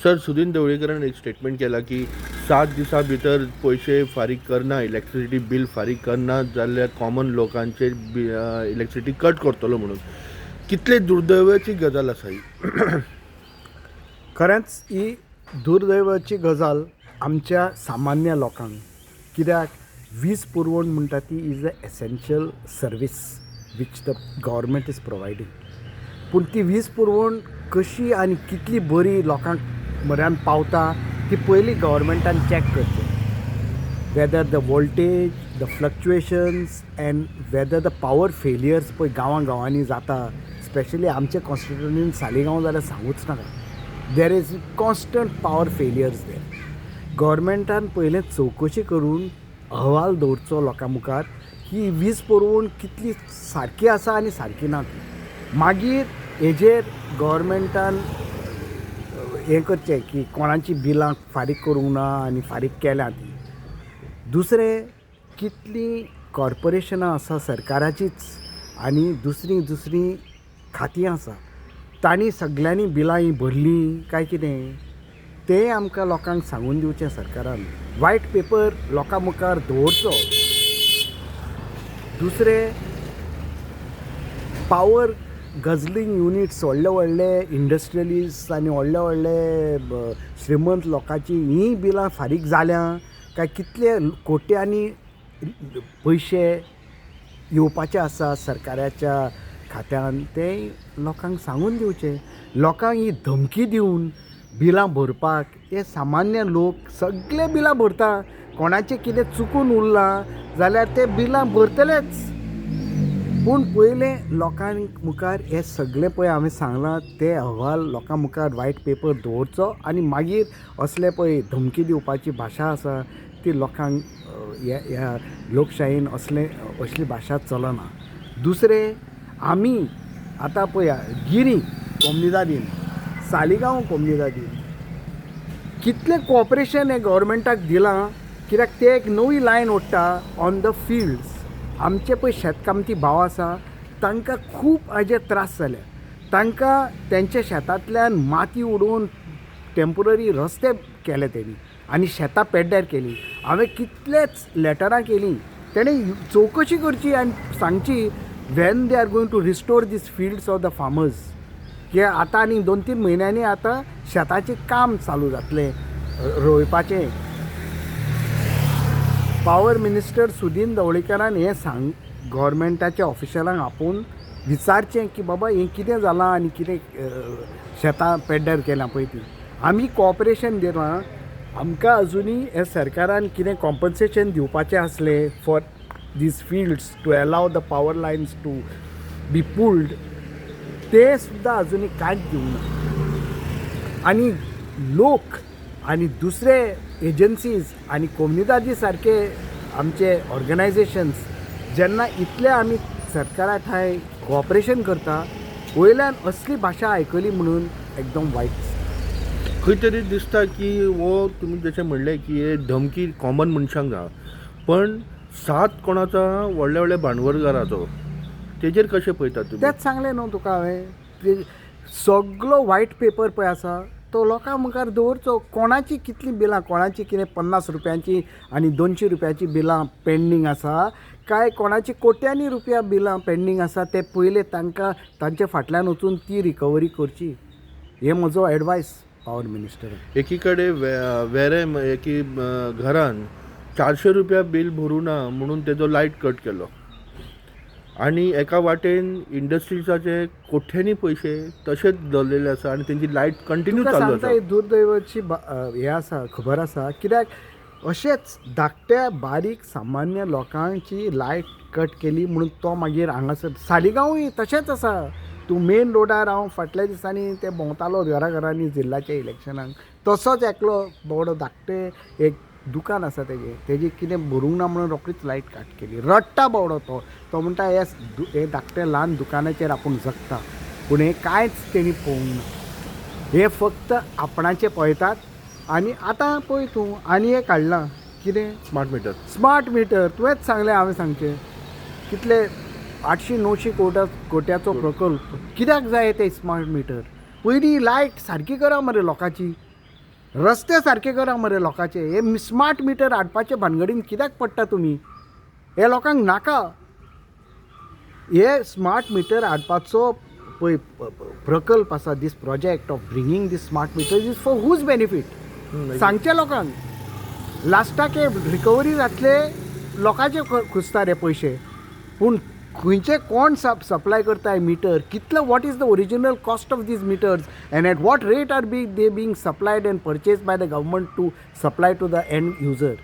Sir, Sudin ढवळीकरान एक statement केला की 7 दिसां भितर पैसे फारीक करना, इलेक्ट्रिसिटी बिल फारीक करना जाल्यार कॉमन लोकांचे इलेक्ट्रिसिटी कट करतलो म्हणून. कितले दुर्दैवाची गजाल आसा ही. खरेंच ही दुर्दैवाची गजाल आमच्या सामान्य लोकांक. कित्याक वीज पुरवण म्हणटा ती is a essential service which the government is providing. पूण ती वीज पुरवण कशी आनी कितली बरी लोकांक म्हऱ्यान पावता ती पयलीं गव्हर्मेंटान चॅक करचें. Whether the voltage, the fluctuations end whether the power failures पळय गांवांनी जाता, स्पेशली आमच्या कॉन्स्टिट्युएंसीन सालिगांव जाल्यार सांगूच नाका. There is constant power failures there. गव्हर्मेंटान पयलें चवकशी करून अहवाल दवरचो लोकां मुखार ही वीज पुरवण कितली सारकी आसा आनी सारकी ना ती. मागीर हेजेर गव्हर्मेंटान हें करचें की कोणाची बिलां फारीक करूंक ना आनी फारीक केल्या ती. दुसरें, कितलीं कॉर्पोरेशनां आसा सरकाराचीच आनी दुसरीं खातीं आसा, तांणी सगळ्यांनी बिलां ही भरलीं काय कितें तें आमकां लोकांक सांगून दिवचें सरकारान. वायट पेपर लोकां मुखार दवरचो. दुसरें, पावर गजलिंग युनिट्स व्हडले इंडस्ट्रियलिस्ट आनी व्हडले श्रीमंत लोकांची हीं बिलां फारीक जाल्यां काय कितले कोट्यांनी पयशे येवपाचे आसा सरकाराच्या खात्यान तें लोकांक सांगून दिवचें. लोकांक ही धमकी दिवन बिलां भरपाक, हे सामान्य लोक सगळे बिलां भरता. कोणाचें कितें चुकून उरलां जाल्यार ते बिलां भरतलेच. पूण पयलें लोकांक मुखार हे सगळें पळय हांवें सांगलां ते अहवाल लोकां मुखार वायट पेपर दवरचो आनी मागीर असले पळय धमकी दिवपाची भाशा आसा ती लोकांक ह्या लोकशायेन असली भाशा चलना. दुसरें, आमी आतां पळया गिरी कोमुनिदादीन, सालिगांव कोमुनिदादीन कितलें कॉपरेशन हे गव्हर्मेंटाक दिलां. कित्याक ते एक नवी लायन ओडटा ऑन द फिल्ड्स. आमचे पळय शेतकामती भाव आसा तांकां खूब हाजे त्रास जाल्या. तांकां तेंच्या शेतांतल्यान माती उडोवन टेम्पररी रस्ते केले तेणी आनी शेतां पेड्ड्यार केलीं. हांवें कितलेच लेटरां केलीं. तेणें चवकशी करची आनी सांगची when they are going to restore these fields of the farmers. की आतां आनी 2-3 म्हयन्यांनी आतां शेताचें काम चालू जातलें रोयपाचें. पावर मिनिस्टर सुदीन ढवळीकरान हें गव्हर्मेंटाच्या ऑफिशलांक आपोवन विचारचें की बाबा हें कितें जालां आनी कितें शेतां पेड्ड्यार केल्यां पळय ती. आमी कॉपरेशन दिलां. आमकां अजुनी हे सरकारान कितें कॉम्पन्सेशन दिवपाचें आसलें for these fields to allow the power lines to be pulled, तें सुद्दां अजुनी कांयच दिवंक ना. आनी लोक आनी दुसरे एजन्सीज आनी कोमुनिदादी सारके आमचे ऑर्गनायजेशन्स जेन्ना इतले आमी सरकारा ठाय कॉपरेशन करता, वयल्यान असली भाशा आयकली म्हणून एकदम वायट. खंय तरी दिसता की हो तुमी जशें म्हणलें की हे धमकी कॉमन मनशांक जा, पण साथ कोणाचा व्हडल्या भांडवलदाराचो तेजेर कशें पळयतात तुमी. तेंच सांगलें न्हू तुका हांवें. सगळो वायट पेपर पळय आसा तो लोकां मुखार दवरचो. कोणाची कितलीं बिलां, कोणाची कितें 50 रुपयांची आनी 200 रुपयाची बिलां पेंडींग आसा काय कोणाची कोट्यांनी रुपया बिलां पेंडींग आसा ते पयले तांकां तांचे फाटल्यान वचून ती रिकवरी करची. हे म्हजो एडवायस पावर मिनिस्टर. एकी कडेन एकी घरान 400 रुपया बील भरूं ना म्हणून तेजो लायट कट केलो आनी एका वाटेन इंडस्ट्रीजाचे कोट्यांनी पयशे तशेंच दवरलेले आसा आनी तेंची लायट कंटिन्यू चालू आसा. दुर्दैवाची हे आसा, खबर आसा. कित्याक अशेंच धाकट्या बारीक सामान्य लोकांची लायट कट केली म्हणून तो मागीर हांगासर सालिगांवूय तशेंच आसा. तूं मेन रोडार हांव फाटल्या दिसांनी ते भोंवतालो घरांनी जिल्ल्याच्या इलेक्शनाक, तसोच एकलो बावडो धाकटें एक दुकान आसा तेजी कितें भरूंक ना म्हणून रोखडीच लायट काट केली. रडटा बावडो तो म्हणटा हे धाकटे ल्हान दुकानाचेर आपूण जगता, पूण हें कांयच तेणी पळोवंक ना. हे फक्त आपणाचें पळयतात. आनी आतां पळय तूं आनी एक काडलां कितें स्मार्ट मिटर. तुवेंच सांगलें हांवें सांगचें कितले 800-900 कोट्याचो प्रकल्प. कित्याक जाय ते स्मार्ट मिटर. पयलीं लायट सारकी करा मरे लोकांची. रस्ते सारके करा मरे लोकांचे. हे स्मार्ट मिटर हाडपाचे भानगडीन कित्याक पडटा तुमी? हे लोकांक नाका. हे स्मार्ट मिटर हाडपाचो पळय प्रकल्प आसा, this project of bringing these smart meters is for whose benefit? सांगचे लोकांक. लास्टाक हे रिकवरी जातले लोकांचे खुसता रे पयशे. पूण खंयचे कोण सप्लाय करताय मिटर, कितलो, what is the original cost of these meters and at what rate are they being supplied and purchase by the government to supply to the end user.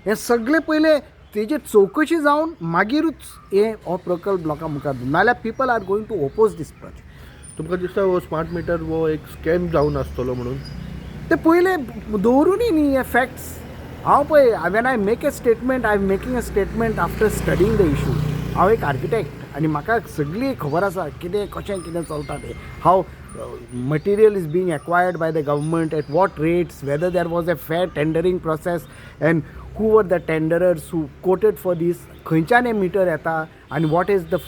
हे सगळे पयले तेजे चवकशी जावन मागीरूच हे हो प्रकल्प लोकां मुखार नाल्यार people are going to oppose this project. तुमकां दिसता हो स्मार्ट मिटर हो एक स्कॅम जावन आसतलो म्हणून? ते पयले दवरूनी न्ही हे फॅक्ट्स. हांव पळय when I make a statement, I am making a statement after studying the issue. हांव एक आर्किटेक्ट आनी म्हाका सगळी खबर आसा कितें कशें कितें चलता तें. How material is being acquired by the government, at what rates, whether there was a fair tendering process and who were the tenderers who quoted for these, खंयच्यान हे मिटर येता आनी what is the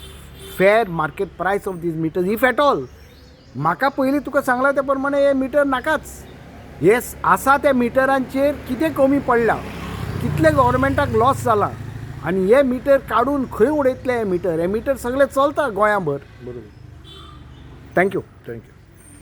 fair market price of these meters if at all. म्हाका पयलीं तुका सांगलां त्या प्रमाणे हे मिटर नाकाच. हे आसा त्या मिटरांचेर कितें कमी पडला, कितले गव्हर्मेंटाक लॉस जाला आनी हे मिटर काडून खंय उडयतले हे मिटर? हे मिटर सगळे चलता गोंयाभर. बरोबर. थँक्यू. थँक्यू.